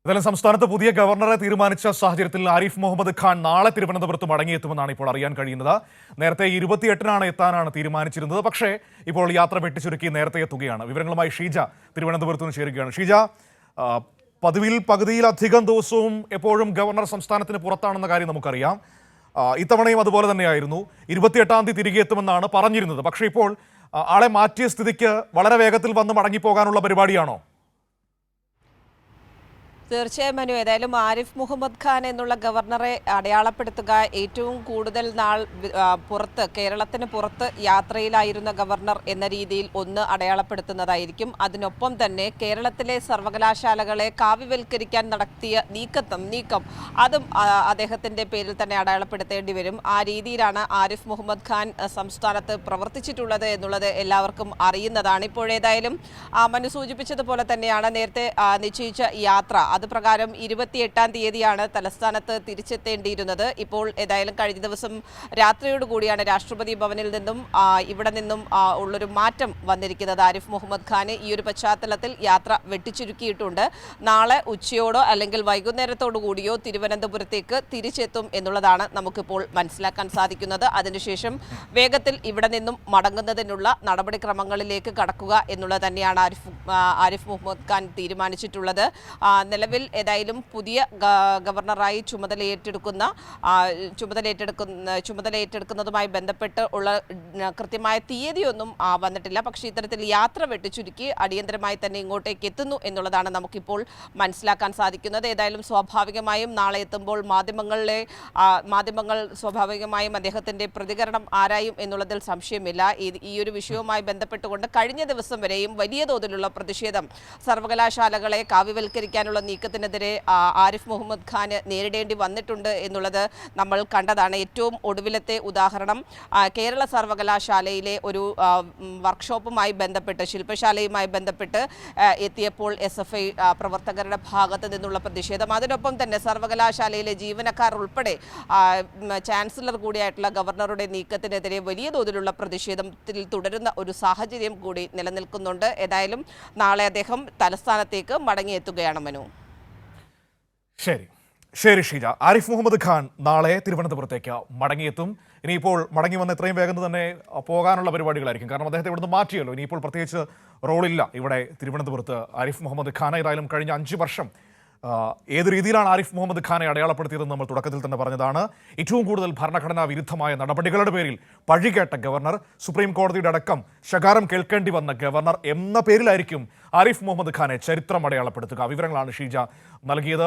ഇതെല്ലാം സംസ്ഥാനത്ത് പുതിയ ഗവർണറെ തീരുമാനിച്ച സാഹചര്യത്തിൽ ആരിഫ് മുഹമ്മദ് ഖാൻ നാളെ തിരുവനന്തപുരത്ത് മടങ്ങിയെത്തുമെന്നാണ് ഇപ്പോൾ അറിയാൻ കഴിയുന്നത്. നേരത്തെ 28-നാണ് എത്താനാണ് തീരുമാനിച്ചിരുന്നത്. പക്ഷേ ഇപ്പോൾ യാത്ര വെട്ടിച്ചുരുക്കി നേരത്തെ എത്തുകയാണ്. വിവരങ്ങളുമായി ഷീജ തിരുവനന്തപുരത്ത് നിന്ന് ചേരുകയാണ്. ഷീജ, പതിവിലധികം ദിവസവും എപ്പോഴും ഗവർണർ സംസ്ഥാനത്തിന് പുറത്താണെന്ന കാര്യം നമുക്കറിയാം. ഇത്തവണയും അതുപോലെ തന്നെയായിരുന്നു. 28-ാം തീയതി തിരികെ എത്തുമെന്നാണ് പറഞ്ഞിരുന്നത്. പക്ഷേ ഇപ്പോൾ ആളെ മാറ്റിയ സ്ഥിതിക്ക് വളരെ വേഗത്തിൽ വന്ന് മടങ്ങിപ്പോകാനുള്ള പരിപാടിയാണോ? തീർച്ചയായും മനു, ഏതായാലും ആരിഫ് മുഹമ്മദ് ഖാൻ എന്നുള്ള ഗവർണറെ അടയാളപ്പെടുത്തുക, ഏറ്റവും കൂടുതൽ നാൾ കേരളത്തിന് പുറത്ത് യാത്രയിലായിരുന്ന ഗവർണർ എന്ന രീതിയിൽ ഒന്ന് അടയാളപ്പെടുത്തുന്നതായിരിക്കും. അതിനൊപ്പം തന്നെ കേരളത്തിലെ സർവകലാശാലകളെ കാവ്യവൽക്കരിക്കാൻ നടത്തിയ നീക്കം അതും അദ്ദേഹത്തിന്റെ പേരിൽ തന്നെ അടയാളപ്പെടുത്തേണ്ടി വരും. ആ രീതിയിലാണ് ആരിഫ് മുഹമ്മദ് ഖാൻ സംസ്ഥാനത്ത് പ്രവർത്തിച്ചിട്ടുള്ളത് എന്നുള്ളത് എല്ലാവർക്കും അറിയുന്നതാണ്. ഇപ്പോഴേതായാലും മനു സൂചിപ്പിച്ചതുപോലെ തന്നെയാണ് നേരത്തെ നിശ്ചയിച്ച യാത്ര. അത് പ്രകാരം 28-ാം തീയതിയാണ് തലസ്ഥാനത്ത് തിരിച്ചെത്തേണ്ടിയിരുന്നത്. ഇപ്പോൾ ഏതായാലും കഴിഞ്ഞ ദിവസം രാത്രിയോടുകൂടിയാണ് രാഷ്ട്രപതി ഭവനിൽ നിന്നും ഇവിടെ നിന്നും ഉള്ളൊരു മാറ്റം വന്നിരിക്കുന്നത്. ആരിഫ് മുഹമ്മദ് ഖാന് ഈ ഒരു പശ്ചാത്തലത്തിൽ യാത്ര വെട്ടിച്ചുരുക്കിയിട്ടുണ്ട്. നാളെ ഉച്ചയോടോ അല്ലെങ്കിൽ വൈകുന്നേരത്തോടു കൂടിയോ തിരുവനന്തപുരത്തേക്ക് തിരിച്ചെത്തും എന്നുള്ളതാണ് നമുക്കിപ്പോൾ മനസ്സിലാക്കാൻ സാധിക്കുന്നത്. അതിനുശേഷം വേഗത്തിൽ ഇവിടെ നിന്നും മടങ്ങുന്നതിനുള്ള നടപടിക്രമങ്ങളിലേക്ക് കടക്കുക എന്നുള്ളത് തന്നെയാണ് ആരിഫ് മുഹമ്മദ് ഖാൻ തീരുമാനിച്ചിട്ടുള്ളത്. നിലവിൽ ഏതായാലും പുതിയ ഗവർണറായി ചുമതലയേറ്റെടുക്കുന്നതുമായി ബന്ധപ്പെട്ട് ഉള്ള കൃത്യമായ തീയതിയൊന്നും വന്നിട്ടില്ല. പക്ഷേ ഇത്തരത്തിൽ യാത്ര വെട്ടിച്ചുരുക്കി അടിയന്തരമായി തന്നെ ഇങ്ങോട്ടേക്ക് എത്തുന്നു എന്നുള്ളതാണ് നമുക്കിപ്പോൾ മനസ്സിലാക്കാൻ സാധിക്കുന്നത്. ഏതായാലും സ്വാഭാവികമായും നാളെ എത്തുമ്പോൾ മാധ്യമങ്ങൾ സ്വാഭാവികമായും അദ്ദേഹത്തിൻ്റെ പ്രതികരണം ആരായും എന്നുള്ളതിൽ സംശയമില്ല. ഈ ഒരു വിഷയവുമായി ബന്ധപ്പെട്ടുകൊണ്ട് കഴിഞ്ഞ ദിവസം വരെയും വലിയ തോതിലുള്ള പ്രതിഷേധം സർവകലാശാലകളെ കാവ്യവൽക്കരിക്കാനുള്ള നീക്കത്തിനെതിരെ ആരിഫ് മുഹമ്മദ് ഖാന് നേരിടേണ്ടി വന്നിട്ടുണ്ട് എന്നുള്ളത് നമ്മൾ കണ്ടതാണ്. ഏറ്റവും ഒടുവിലത്തെ ഉദാഹരണം കേരള സർവകലാശാലയിലെ ഒരു വർക്ക്ഷോപ്പുമായി ബന്ധപ്പെട്ട്, ശില്പശാലയുമായി ബന്ധപ്പെട്ട് എത്തിയപ്പോൾ SFI പ്രവർത്തകരുടെ ഭാഗത്ത് നിന്നുള്ള പ്രതിഷേധം, അതിനൊപ്പം തന്നെ സർവകലാശാലയിലെ ജീവനക്കാർ ഉൾപ്പെടെ ചാൻസലർ കൂടിയായിട്ടുള്ള ഗവർണറുടെ നീക്കത്തിനെതിരെ വലിയ തോതിലുള്ള പ്രതിഷേധത്തിൽ തുടരുന്ന ഒരു സാഹചര്യം കൂടി നിലനിൽക്കുന്നുണ്ട്. ഏതായാലും നാളെ അദ്ദേഹം തലസ്ഥാനത്തേക്ക് മടങ്ങിയെത്തുകയാണ് മനു. ശരി ഷീജ. ആരിഫ് മുഹമ്മദ് ഖാൻ നാളെ തിരുവനന്തപുരത്തേക്ക് മടങ്ങിയെത്തും. ഇനിയിപ്പോൾ മടങ്ങി വന്ന് എത്രയും വേഗം തന്നെ പോകാനുള്ള പരിപാടികളായിരിക്കും. കാരണം അദ്ദേഹത്തെ ഇവിടുന്ന് മാറ്റിയല്ലോ. ഇനിയിപ്പോൾ പ്രത്യേകിച്ച് റോളില്ല ഇവിടെ തിരുവനന്തപുരത്ത്. ആരിഫ് മുഹമ്മദ് ഖാൻ ഏതായാലും കഴിഞ്ഞ 5 വർഷം ഏത് രീതിയിലാണ് ആരിഫ് മുഹമ്മദ് ഖാനെ അടയാളപ്പെടുത്തിയതെന്ന് നമ്മൾ തുടക്കത്തിൽ തന്നെ പറഞ്ഞതാണ്. ഏറ്റവും കൂടുതൽ ഭരണഘടനാ വിരുദ്ധമായ നടപടികളുടെ പേരിൽ പഴികേട്ട ഗവർണർ, സുപ്രീം കോടതിയുടെ അടക്കം ശകാരം കേൾക്കേണ്ടി വന്ന ഗവർണർ എന്ന പേരിലായിരിക്കും ആരിഫ് മുഹമ്മദ് ഖാനെ ചരിത്രം അടയാളപ്പെടുത്തുക. വിവരങ്ങളാണ് ഷീജ നൽകിയത്.